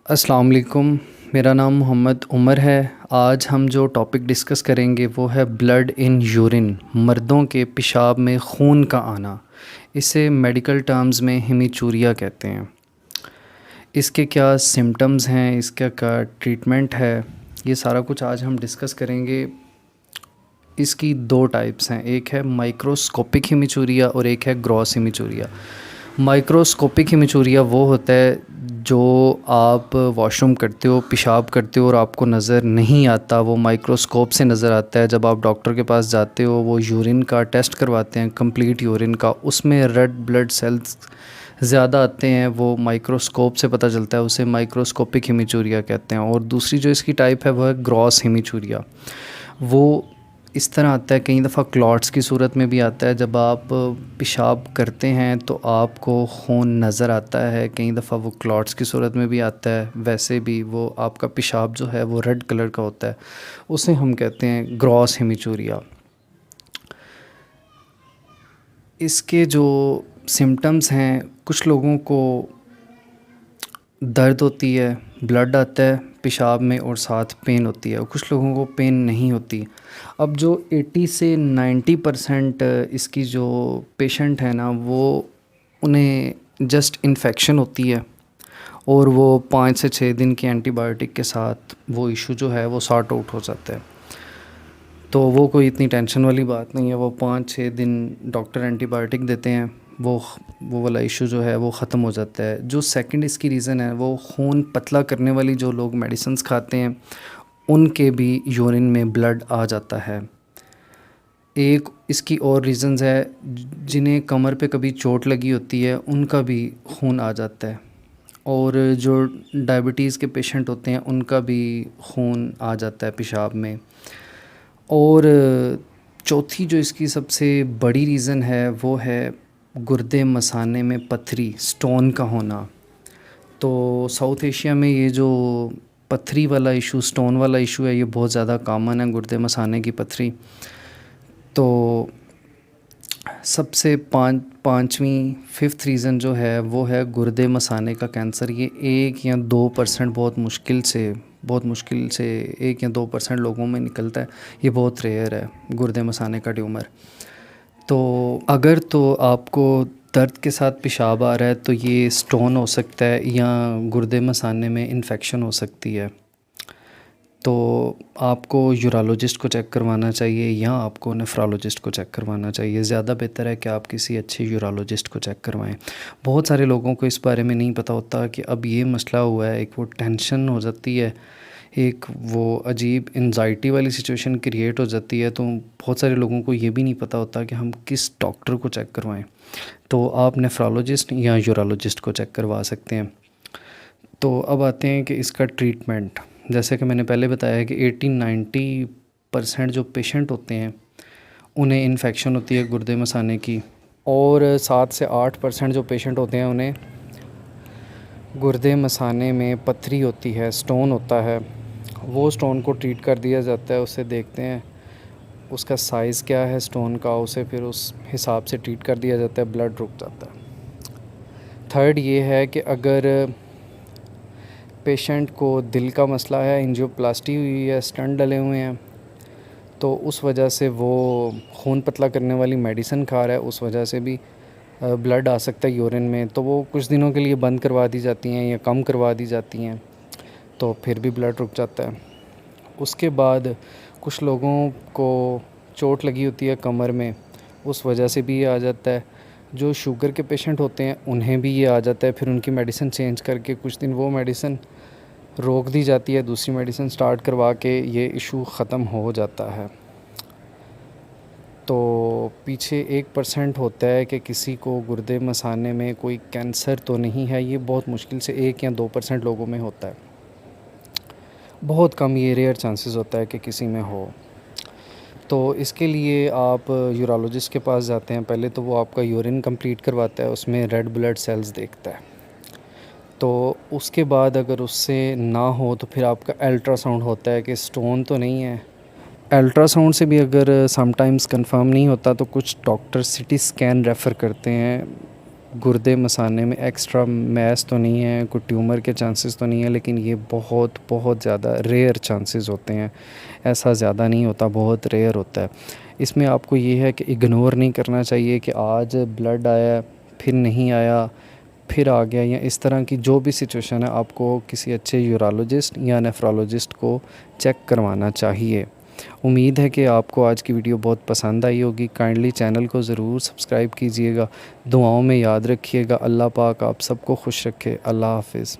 अस्सलाम वालेकुम। मेरा नाम मोहम्मद उमर है। आज हम जो टॉपिक डिस्कस करेंगे वो है ब्लड इन यूरिन, मर्दों के पेशाब में खून का आना। इसे मेडिकल टर्म्स में हेमीचूरिया कहते हैं। इसके क्या सिम्टम्स हैं, इसका क्या ट्रीटमेंट है, ये सारा कुछ आज हम डिस्कस करेंगे। इसकी दो टाइप्स हैं, एक है माइक्रोस्कोपिक हेमीचूरिया और एक है ग्रॉस हेमीचूरिया। माइक्रोस्कोपिक हेमीचूरिया वो होता है जो आप वॉशरूम करते हो, पेशाब करते हो और आपको नज़र नहीं आता, वो माइक्रोस्कोप से नज़र आता है। जब आप डॉक्टर के पास जाते हो, वो यूरिन का टेस्ट करवाते हैं, कंप्लीट यूरिन का, उसमें रेड ब्लड सेल्स ज़्यादा आते हैं, वो माइक्रोस्कोप से पता चलता है, उसे माइक्रोस्कोपिक हेमीचूरिया कहते हैं। और दूसरी जो इसकी टाइप है वह है ग्रॉस हेमीचूरिया। वो इस तरह आता है, कई दफ़ा क्लॉट्स की सूरत में भी आता है। जब आप पेशाब करते हैं तो आपको खून नज़र आता है, कई दफ़ा वो क्लॉट्स की सूरत में भी आता है। वैसे भी वो आपका पेशाब जो है वो रेड कलर का होता है, उसे हम कहते हैं ग्रॉस हेमीचूरिया। इसके जो सिम्टम्स हैं, कुछ लोगों को दर्द होती है, ब्लड आता है पेशाब में और साथ पेन होती है, और कुछ लोगों को पेन नहीं होती। अब जो 80 से 90% इसकी जो पेशेंट है ना, वो उन्हें जस्ट इन्फेक्शन होती है और वो 5 से 6 दिन की एंटीबायोटिक के साथ वो इशू जो है वो सॉर्ट आउट हो जाता है। तो वो कोई इतनी टेंशन वाली बात नहीं है। वो 5-6 दिन डॉक्टर एंटीबायोटिक देते हैं, वो वाला इशू जो है वो ख़त्म हो जाता है। जो सेकंड इसकी रीज़न है, वो खून पतला करने वाली जो लोग मेडिसिन्स खाते हैं उनके भी यूरिन में ब्लड आ जाता है। एक इसकी और रीज़न्स है, जिन्हें कमर पे कभी चोट लगी होती है उनका भी खून आ जाता है, और जो डायबिटीज़ के पेशेंट होते हैं उनका भी खून आ जाता है पेशाब में। और चौथी जो इसकी सबसे बड़ी रीज़न है वो है गुर्दे मसाने में पथरी, स्टोन का होना। तो साउथ एशिया में ये जो पथरी वाला इशू, स्टोन वाला इशू है, ये बहुत ज़्यादा कॉमन है, गुर्दे मसाने की पथरी। तो सबसे पाँचवीं फिफ्थ रीज़न जो है वो है गुर्दे मसाने का कैंसर। ये 1 या 2% बहुत मुश्किल से 1 या 2% लोगों में निकलता है। ये बहुत रेयर है, गुर्दे मसाने का ट्यूमर। तो अगर तो आपको दर्द के साथ पेशाब आ रहा है तो ये स्टोन हो सकता है या गुर्दे मसाने में इन्फेक्शन हो सकती है। तो आपको यूरोलॉजिस्ट को चेक करवाना चाहिए या आपको नेफ्रोलॉजिस्ट को चेक करवाना चाहिए। ज़्यादा बेहतर है कि आप किसी अच्छे यूरोलॉजिस्ट को चेक करवाएं। बहुत सारे लोगों को इस बारे में नहीं पता होता कि अब ये मसला हुआ है, एक वो टेंशन हो जाती है, एक वो अजीब एंजाइटी वाली सिचुएशन क्रिएट हो जाती है। तो बहुत सारे लोगों को ये भी नहीं पता होता कि हम किस डॉक्टर को चेक करवाएं। तो आप नेफ्रोलॉजिस्ट या यूरोलॉजिस्ट को चेक करवा सकते हैं। तो अब आते हैं कि इसका ट्रीटमेंट। जैसे कि मैंने पहले बताया है कि 80-90% जो पेशेंट होते हैं उन्हें इन्फेक्शन होती है गुर्दे मसाने की, और 7 से 8% जो पेशेंट होते हैं उन्हें गुर्दे मसाने में पथरी होती है, स्टोन होता है। वो स्टोन को ट्रीट कर दिया जाता है, उसे देखते हैं उसका साइज़ क्या है स्टोन का, उसे फिर उस हिसाब से ट्रीट कर दिया जाता है, ब्लड रुक जाता है। थर्ड ये है कि अगर पेशेंट को दिल का मसला है, एंजियोप्लास्टी हुई है, स्टंट डले हुए हैं, तो उस वजह से वो खून पतला करने वाली मेडिसिन खा रहा है, उस वजह से भी ब्लड आ सकता है यूरिन में। तो वो कुछ दिनों के लिए बंद करवा दी जाती हैं या कम करवा दी जाती हैं, तो फिर भी ब्लड रुक जाता है। उसके बाद कुछ लोगों को चोट लगी होती है कमर में, उस वजह से भी ये आ जाता है। जो शुगर के पेशेंट होते हैं उन्हें भी ये आ जाता है, फिर उनकी मेडिसिन चेंज करके कुछ दिन वो मेडिसिन रोक दी जाती है, दूसरी मेडिसिन स्टार्ट करवा के ये इशू ख़त्म हो जाता है। तो पीछे 1% होता है कि किसी को गुर्दे मसाने में कोई कैंसर तो नहीं है, ये बहुत मुश्किल से 1 या 2% लोगों में होता है, बहुत कम, ये रेयर चांसेस होता है कि किसी में हो। तो इसके लिए आप यूरोलॉजिस्ट के पास जाते हैं। पहले तो वो आपका यूरिन कंप्लीट करवाता है, उसमें रेड ब्लड सेल्स देखता है। तो उसके बाद अगर उससे ना हो तो फिर आपका अल्ट्रासाउंड होता है कि स्टोन तो नहीं है। अल्ट्रासाउंड से भी अगर समटाइम्स कंफर्म नहीं होता तो कुछ डॉक्टर सिटी स्कैन रेफ़र करते हैं गुर्दे मसाने में एक्स्ट्रा मैस तो नहीं है, कोई ट्यूमर के चांसेस तो नहीं है, लेकिन ये बहुत बहुत ज़्यादा रेयर चांसेस होते हैं। ऐसा ज़्यादा नहीं होता, बहुत रेयर होता है। इसमें आपको ये है कि इग्नोर नहीं करना चाहिए कि आज ब्लड आया फिर नहीं आया, फिर आ गया, या इस तरह की जो भी सिचुएशन है आपको किसी अच्छे यूरोलॉजिस्ट या नेफ्रोलॉजिस्ट को चेक करवाना चाहिए। उम्मीद है कि आपको आज की वीडियो बहुत पसंद आई होगी। काइंडली चैनल को ज़रूर सब्सक्राइब कीजिएगा, दुआओं में याद रखिएगा। अल्लाह पाक आप सबको खुश रखे। अल्लाह हाफ़िज़।